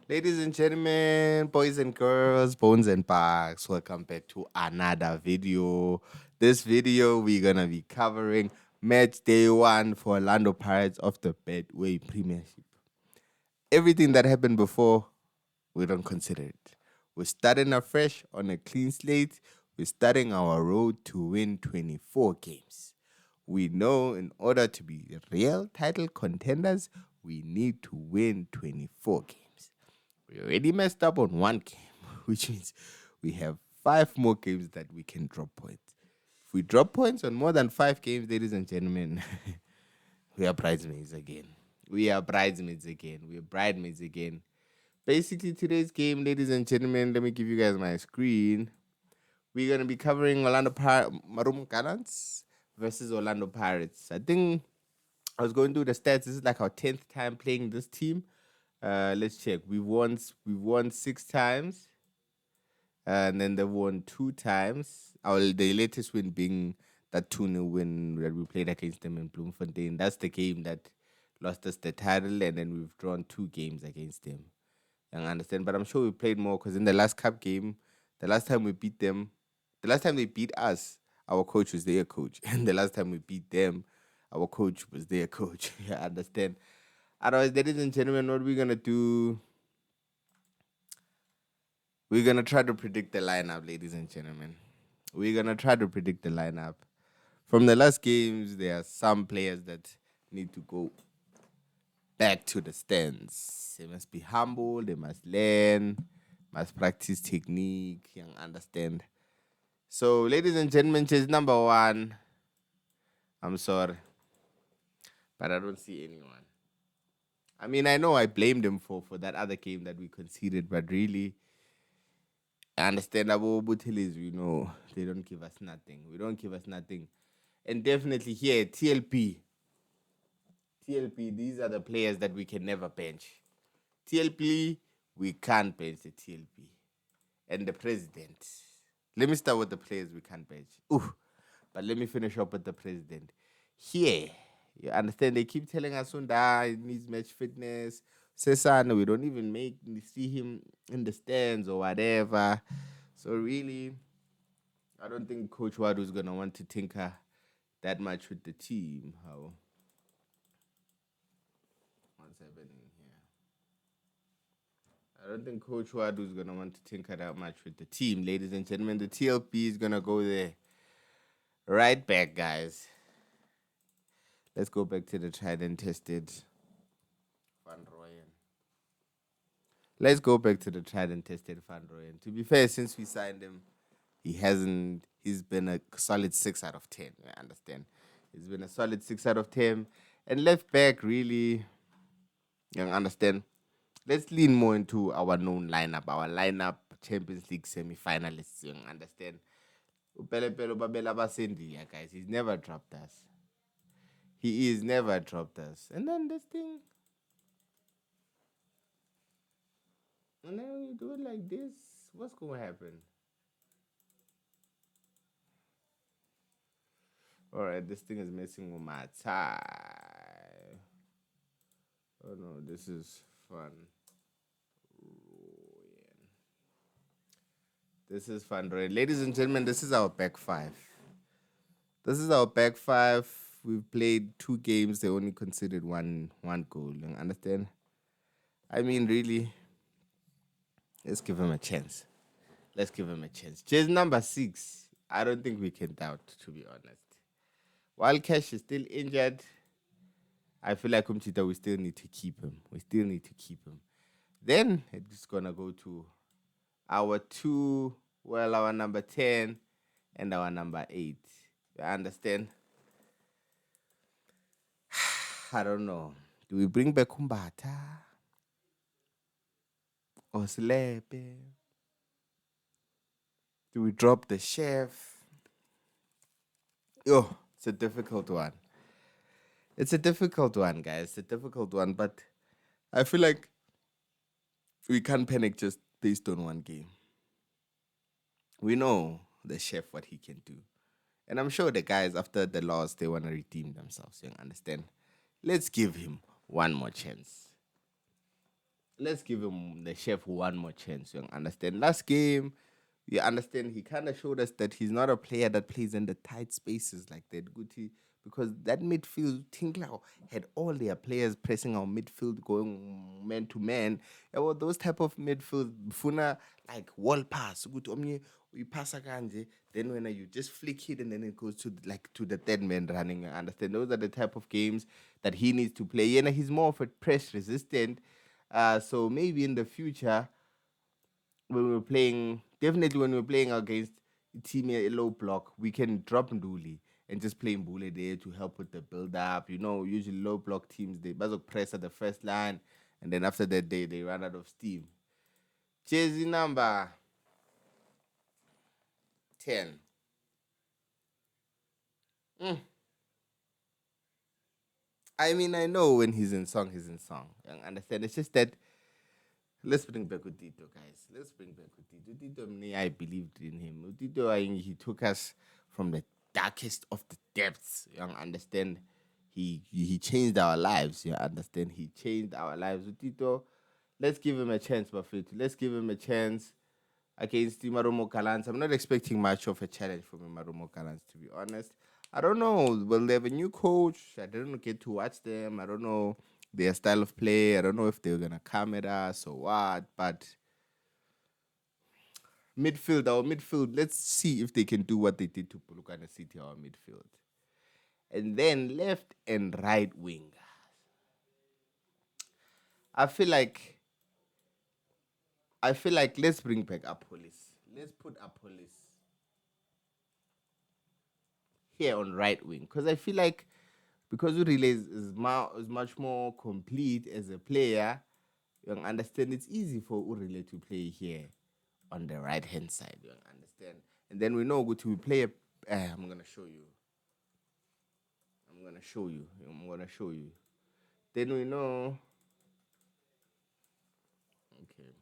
Ladies and gentlemen, boys and girls, bones and bugs, welcome back to another video. This video, we're gonna be covering match day one for Orlando Pirates of the Betway Premiership. Everything that happened before, we don't consider it. We're starting afresh on a clean slate. We're starting our road to win 24 games. We know in order to be real title contenders, we need to win 24 games. We already messed up on one game, which means we have 5 more games that we can drop points. If we drop points on more than 5 games, ladies and gentlemen, we are bridesmaids again. We are bridesmaids again. We are bridesmaids again. Basically, today's game, ladies and gentlemen, let me give you guys my screen. We're going to be covering Maroon Gallants versus Orlando Pirates. I think I was going through the stats. This is like our 10th time playing this team. Let's check. We've won 6 times, and then they won 2 times. The latest win being that 2-0 win that we played against them in Bloemfontein. That's the game that lost us the title, and then we've drawn 2 games against them. I understand, but I'm sure we played more because in the last cup game, the last time we beat them, the last time they beat us, our coach was their coach, and the last time we beat them, our coach was their coach. I understand. Otherwise, ladies and gentlemen, what we're gonna do, we're gonna try to predict the lineup, ladies and gentlemen. We're gonna try to predict the lineup. From the last games, there are some players that need to go back to the stands. They must be humble, they must learn, must practice technique, and understand. So, ladies and gentlemen, chase number one. I'm sorry, but I don't see anyone. I mean, I know I blamed them for that other game that we conceded, but really, I understand about Butilis, they don't give us nothing. We don't give us nothing. And definitely here, TLP. TLP, these are the players that we can never bench. TLP, we can't bench the TLP. And the president. Let me start with the players we can't bench. Ooh, but let me finish up with the president. Here, you understand, they keep telling us Sunda needs match fitness. Cesar, we don't even see him in the stands or whatever. So really, I don't think Coach Wadu is gonna want to tinker that much with the team. What's happening here? I don't think Coach Wadu is gonna want to tinker that much with the team, ladies and gentlemen. The TLP is gonna go there. Right back, guys. Let's go back to the tried and tested Van Rooyen. Let's go back to the tried and tested Van Rooyen. To be fair, since we signed him, he's been a solid 6 out of 10. I understand. He's been a solid 6 out of 10. And left back, really, you understand. Let's lean more into our known lineup, Champions League semi-finalists, you understand. Upelepele Babela Basendia, guys. He's never dropped us. He is never dropped us. And then this thing. And then when you do it like this, what's going to happen? Alright, this thing is messing with my tie. Oh no, this is fun. This is fun, right? Ladies and gentlemen, this is our back five. We've played 2 games. They only considered one goal. You understand? I mean, really, let's give him a chance. Jersey number 6. I don't think we can doubt, to be honest. While Cash is still injured, I feel like Umchita, we still need to keep him. Then it's going to go to our number 10 and our number 8. You understand? I don't know. Do we bring back Kumbata? Or Slepe? Do we drop the chef? Yo, it's a difficult one. It's a difficult one, guys. It's a difficult one, but I feel like we can't panic just based on one game. We know the chef, what he can do. And I'm sure the guys, after the loss, they want to redeem themselves. You understand? Let's give him one more chance. let's give him the chef one more chance. You understand? Last game, you understand, he kind of showed us that he's not a player that plays in the tight spaces like that. Guti, because that midfield, Tinklau had all their players pressing our midfield, going man to man. Yeah, well, those type of midfield, Funa, like wall pass. Good, you pass a kanje, then when you just flick it and then it goes to like to the third man running. I understand those are the type of games that he needs to play. Yeah, he's more of a press resistant. So maybe in the future when we're playing, definitely when we're playing against a team a low block, we can drop Nduli and just play Mbule there to help with the build up. Usually low block teams they bazok press at the first line, and then after that they run out of steam. Jersey number 10. Mm. I mean, I know when he's in song, he's in song. I understand. It's just that let's bring back Utito, guys. Let's bring back Utito. Utito, I believed in him. Utito, he took us from the darkest of the depths. You understand? He changed our lives. You understand? He changed our lives. Utito, let's give him a chance, Bafit. Let's give him a chance against Marumo Kalans. I'm not expecting much of a challenge from Marumo Kalans, to be honest. I don't know. Will they have a new coach? I didn't get to watch them. I don't know their style of play. I don't know if they're gonna come at us or what. But our midfield, let's see if they can do what they did to Pulukana City, our midfield. And then left and right wing. I feel like let's bring back Apolis. Let's put Apolis here on right wing. Because I feel like because Urile is much more complete as a player, you understand it's easy for Urile to play here on the right hand side. You understand? And then we know to play I'm gonna show you. I'm gonna show you. Then we know. Okay.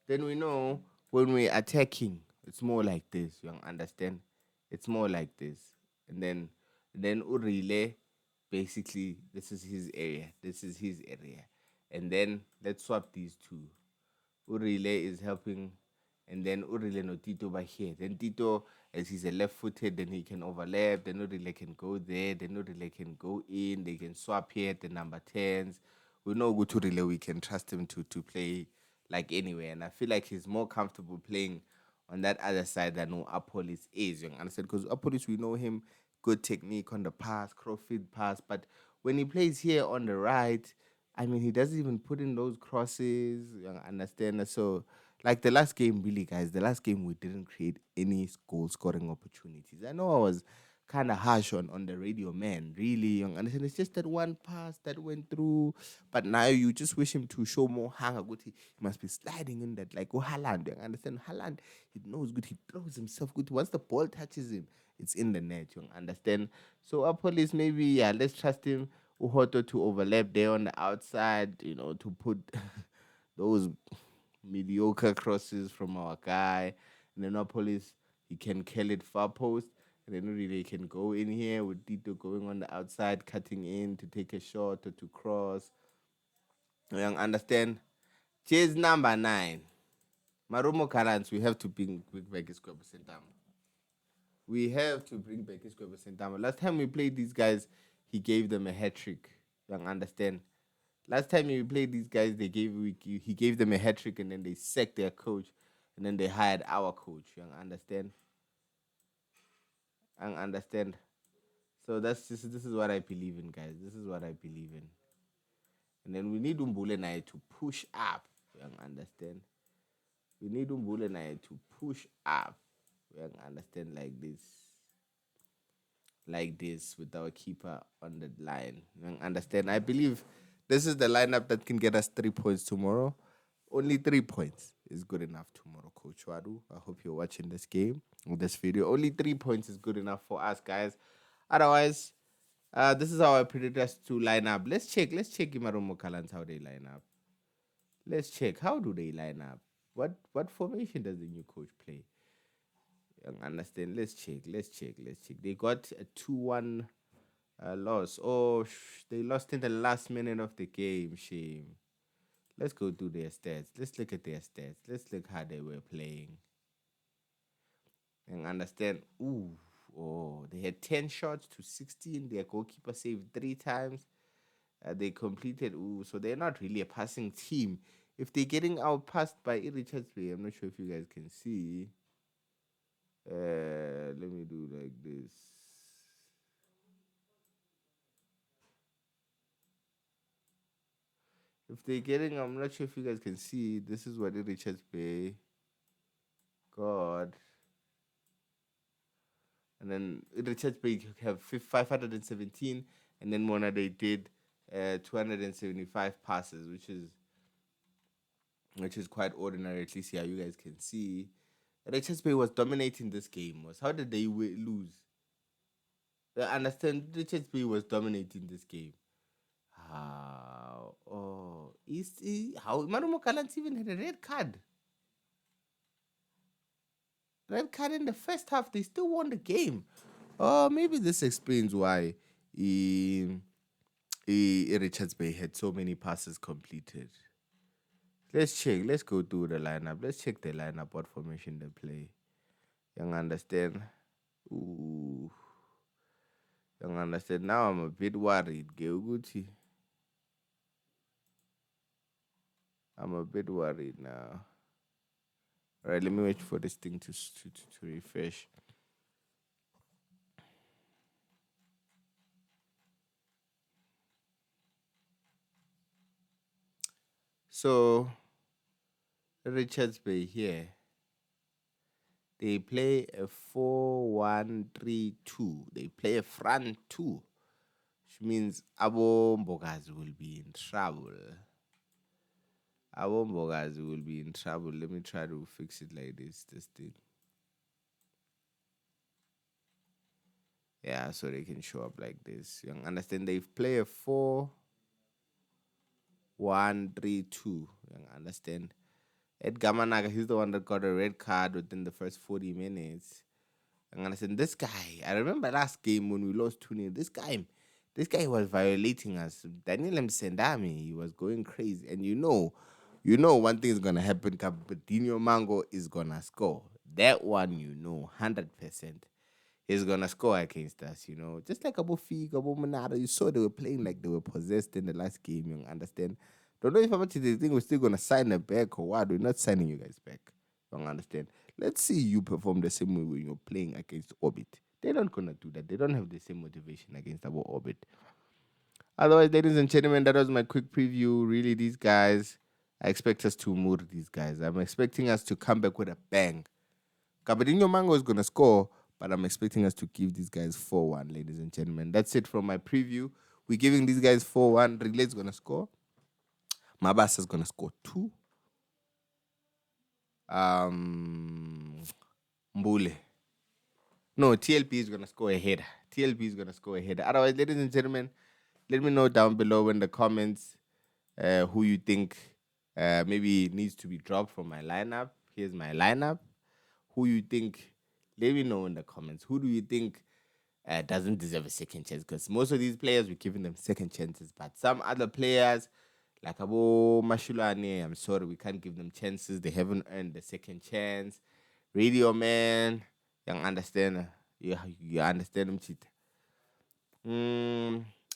Then we know when we're attacking, it's more like this. You understand? It's more like this. And then Urile, basically, this is his area. This is his area. And then let's swap these two. Urile is helping, and then Urile no Tito by here. Then Tito, as he's a left-footed, then he can overlap. Then Urile can go there. Then Urile can go in. They can swap here at the number 10s. We know Urile, we can trust him to play like anywhere. And I feel like he's more comfortable playing on that other side than who Apolis is. You understand? Because Apolis, we know him, good technique on the pass, crossfield pass. But when he plays here on the right, I mean, he doesn't even put in those crosses. You understand? So, like the last game, really, guys, the last game we didn't create any goal scoring opportunities. I know I was kind of harsh on the radio man, really. You understand? It's just that one pass that went through. But now you just wish him to show more hunger. Good, he must be sliding in that, like, oh, Haaland. You understand? Haaland, he knows good. He throws himself good. Once the ball touches him, it's in the net. You understand? So, our police, maybe, yeah, let's trust him. Uhoto to overlap there on the outside, to put those mediocre crosses from our guy. And then Police, he can kill it far post. And then really can go in here with Tito going on the outside, cutting in to take a shot or to cross. You understand? Chase number 9. Marumo Karans, we have to bring back his Sentama. We have to bring back his Sentama. Last time we played these guys, he gave them a hat trick. You understand? Last time we played these guys, he gave them a hat trick and then they sacked their coach and then they hired our coach. You understand? I understand. So this is what I believe in, guys. This is what I believe in. And then we need Umbule and I to push up. You understand? We need Umbule and I to push up. You understand like this with our keeper on the line. You understand? I believe this is the lineup that can get us 3 points tomorrow. Only 3 points is good enough tomorrow, Coach Wadu. I hope you're watching this game or this video. Only 3 points is good enough for us, guys. Otherwise, this is how I predict us to line up. Let's check Imarumo Kalans how they line up. Let's check. How do they line up? What formation does the new coach play? Understand? Let's check. They got a 2-1. Loss. Oh, they lost in the last minute of the game. Shame. Let's go through their stats. Let's look at their stats. Let's look how they were playing and understand. Ooh, oh, they had 10 shots to 16. Their goalkeeper saved 3 times. They completed. Ooh, so they're not really a passing team. If they're getting outpassed by Richards Bay, I'm not sure if you guys can see. Let me do like this. If they're getting, I'm not sure if you guys can see. This is what Richards Bay got. And then Richards Bay have 517, and then Mona they did 275 passes, which is quite ordinary. At least here you guys can see. Richards Bay was dominating this game. Was how did they lose? I understand Richards Bay was dominating this game. How? Oh, how Marumo Kalans even had a red card. Red card in the first half. They still won the game. Oh, maybe this explains why Richards Bay had so many passes completed. Let's check. Let's go through the lineup. Let's check the lineup, what formation they play. You understand? Ooh. You understand? Now I'm a bit worried. Geuguti. I'm a bit worried now. All right, let me wait for this thing to refresh. So, Richards Bay here. They play a 4-1-3-2. They play a front two, which means Abo Mbogazi will be in trouble. Abo Mbogazi will be in trouble. Let me try to fix it like this. This thing. Yeah, so they can show up like this. You understand? They play a 4-1-3-2. You understand? Ed Gamanaga, he's the one that got a red card within the first 40 minutes. You understand? This guy, I remember last game when we lost 2-0. This guy was violating us. Daniel Msendami, he was going crazy. And you know one thing is gonna happen. Capitino Mango is gonna score. That one, 100%. He's gonna score against us, Just like Abu Fig, Abu Manada, you saw they were playing like they were possessed in the last game, you understand? Don't know if about they think we're still gonna sign them back or what. We're not signing you guys back. You understand? Let's see you perform the same way when you're playing against Orbit. They're not gonna do that. They don't have the same motivation against our Orbit. Otherwise, ladies and gentlemen, that was my quick preview. Really, these guys, I expect us to move these guys. I'm expecting us to come back with a bang. Cabedinho Mango is going to score, but I'm expecting us to give these guys 4-1, ladies and gentlemen. That's it from my preview. We're giving these guys 4-1. Relay's going to score. Mabasa is going to score 2. Mbule. No, TLP is going to score a header. TLP is going to score a header. Otherwise, ladies and gentlemen, let me know down below in the comments who you think maybe needs to be dropped from my lineup. Here's my lineup. Who you think, let me know in the comments. Who do you think doesn't deserve a second chance? Because most of these players, we're giving them second chances. But some other players, like Abo Mashulane, I'm sorry, we can't give them chances. They haven't earned the second chance. Radio Man, you understand? You understand them, cheat.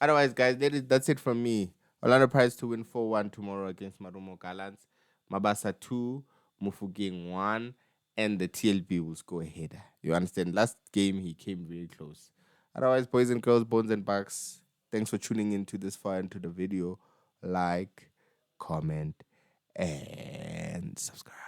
Otherwise, guys, that's it from me. Orlando Pirates to win 4-1 tomorrow against Marumo Gallants. Mabasa 2, Mufuging 1, and the TLB will score a header. You understand? Last game, he came very close. Otherwise, boys and girls, bones and bucks, thanks for tuning in to this far into the video. Like, comment, and subscribe.